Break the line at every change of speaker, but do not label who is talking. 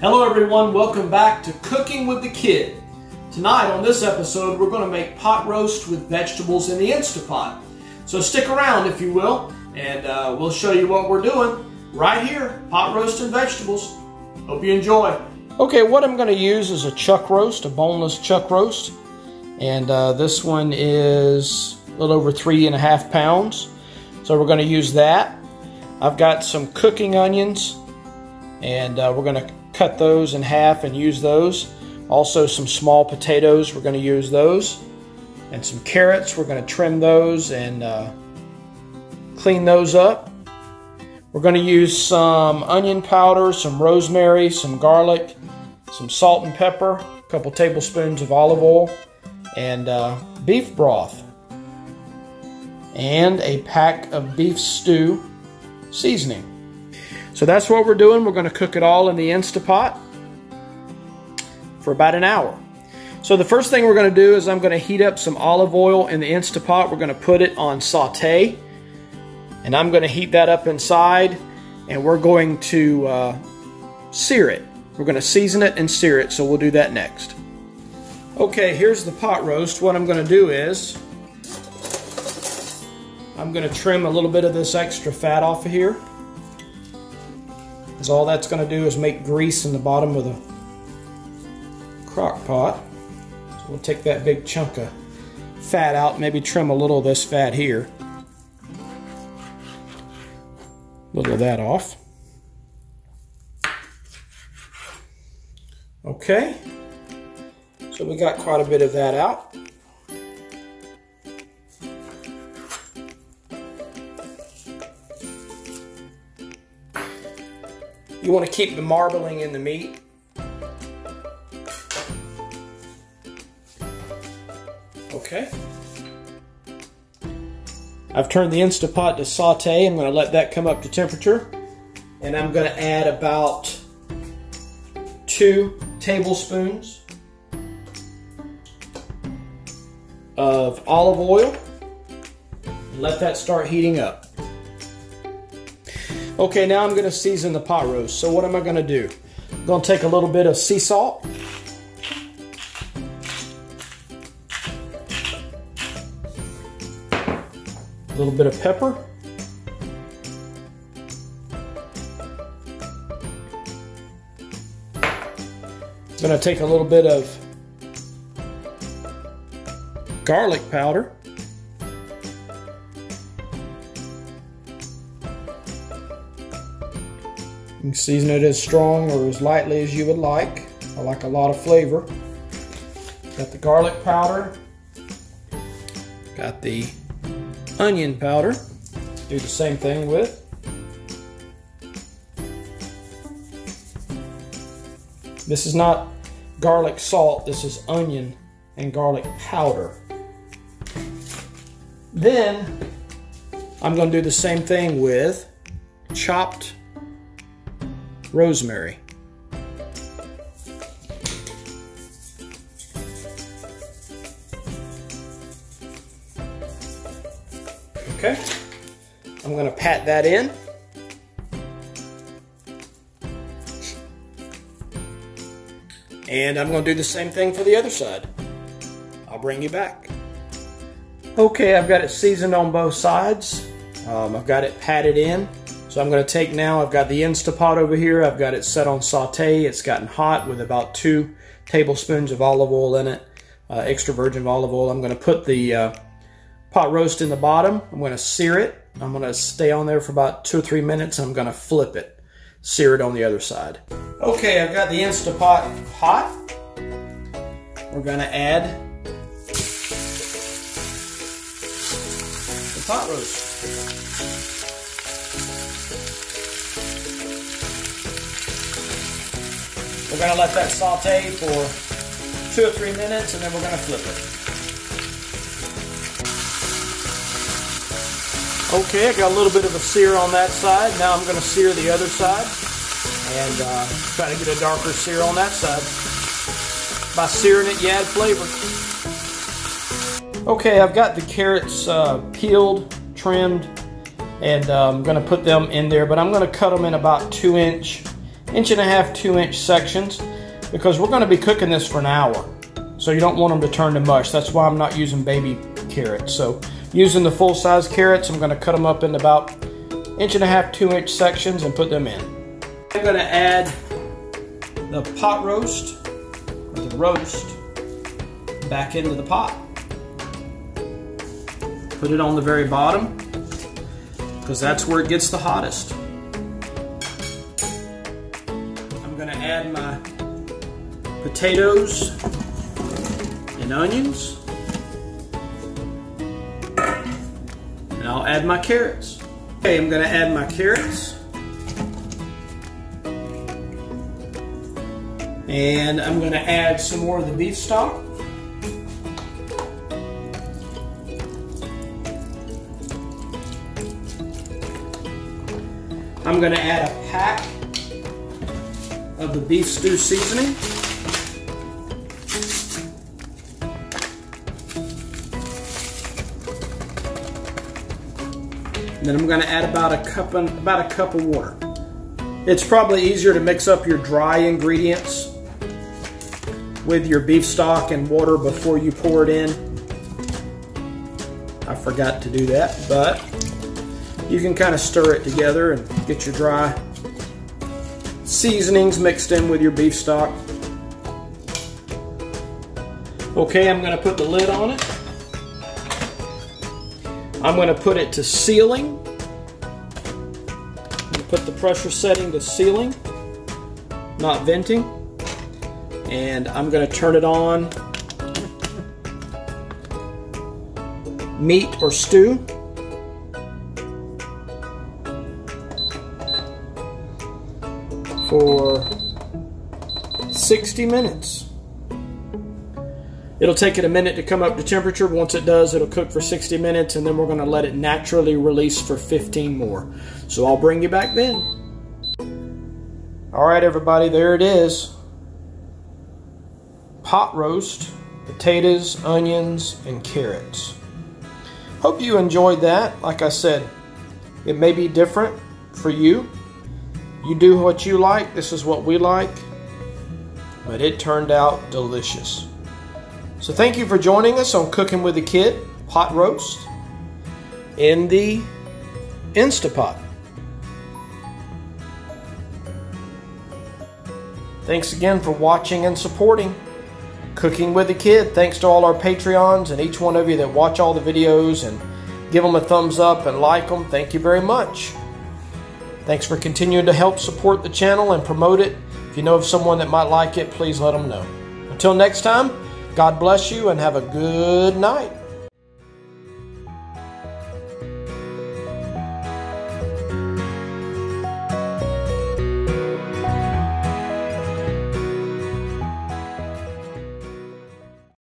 Hello everyone, welcome back to Cooking with the Kid. Tonight on this episode we're going to make pot roast with vegetables in the Instapot. So stick around if you will, and we'll show you what we're doing right here, pot roast and vegetables. Hope you enjoy. Okay, what I'm going to use is a chuck roast, a boneless chuck roast. And this one is a little over 3.5 pounds. So we're going to use that. I've got some cooking onions, and we're going to cut those in half and use those. Also some small potatoes, we're going to use those. And some carrots, we're going to trim those and clean those up. We're going to use some onion powder, some rosemary, some garlic, some salt and pepper, a couple tablespoons of olive oil, and beef broth, and a pack of beef stew seasoning. So that's what we're doing. We're going to cook it all in the Instapot for about an hour. So the first thing we're going to do is I'm going to heat up some olive oil in the Instapot. We're going to put it on saute, and I'm going to heat that up inside, and we're going to sear it. We're going to season it and sear it, so we'll do that next. Okay, here's the pot roast. What I'm going to do is I'm going to trim a little bit of this extra fat off of here, because all that's going to do is make grease in the bottom of the crock pot. So we'll take that big chunk of fat out, maybe trim a little of this fat here. A little of that off. Okay, so we got quite a bit of that out. You want to keep the marbling in the meat. Okay. I've turned the Instapot to saute. I'm going to let that come up to temperature. And I'm going to add about 2 tablespoons of olive oil. And let that start heating up. Okay, now I'm going to season the pot roast. So what am I going to do? I'm going to take a little bit of sea salt. A little bit of pepper. I'm going to take a little bit of garlic powder. You can season it as strong or as lightly as you would like. I like a lot of flavor. Got the garlic powder. Got the onion powder. Do the same thing with. This is not garlic salt, this is onion and garlic powder. Then I'm going to do the same thing with chopped rosemary. Okay, I'm going to pat that in. And I'm going to do the same thing for the other side. I'll bring you back. Okay, I've got it seasoned on both sides. I've got it patted in. So I'm going to take now, I've got the Instapot over here, I've got it set on saute. It's gotten hot with about 2 tablespoons of olive oil in it, extra virgin olive oil. I'm going to put the pot roast in the bottom. I'm going to sear it. I'm going to stay on there for about 2 or 3 minutes. I'm going to flip it, sear it on the other side. Okay, I've got the Instapot hot. We're going to add the pot roast. We're going to let that saute for 2 or 3 minutes, and then we're going to flip it. Okay, I got a little bit of a sear on that side. Now I'm going to sear the other side and try to get a darker sear on that side. By searing it, you add flavor. Okay, I've got the carrots peeled, trimmed, and I'm going to put them in there, but I'm going to cut them in about 2-inch 1.5 to 2-inch sections, because we're going to be cooking this for an hour. So you don't want them to turn to mush. That's why I'm not using baby carrots. So using the full-size carrots, I'm going to cut them up in about 1.5 to 2-inch sections and put them in. I'm going to add the pot roast, or the roast, back into the pot. Put it on the very bottom, because that's where it gets the hottest. I'm going to add my potatoes and onions, and I'll add my carrots. Okay, I'm going to add my carrots, and I'm going to add some more of the beef stock. I'm going to add a pack of the beef stew seasoning. And then I'm going to add about a cup of water. It's probably easier to mix up your dry ingredients with your beef stock and water before you pour it in. I forgot to do that, but you can kind of stir it together and get your dry seasonings mixed in with your beef stock. Okay, I'm going to put the lid on it. I'm going to put it to sealing. I'm going to put the pressure setting to sealing, not venting. And I'm going to turn it on meat or stew. For 60 minutes. It'll take it a minute to come up to temperature. Once it does, it'll cook for 60 minutes, and then we're going to let it naturally release for 15 more. So I'll bring you back then. All right, everybody, there it is. Pot roast, potatoes, onions, and carrots. Hope you enjoyed that. Like I said, it may be different for you. You do what you like. This is what we like. But it turned out delicious. So thank you for joining us on Cooking with the Kid pot roast in the Instapot. Thanks again for watching and supporting Cooking with the Kid. Thanks to all our Patreons and each one of you that watch all the videos and give them a thumbs up and like them. Thank you very much. Thanks for continuing to help support the channel and promote it. If you know of someone that might like it, please let them know. Until next time, God bless you and have a good night.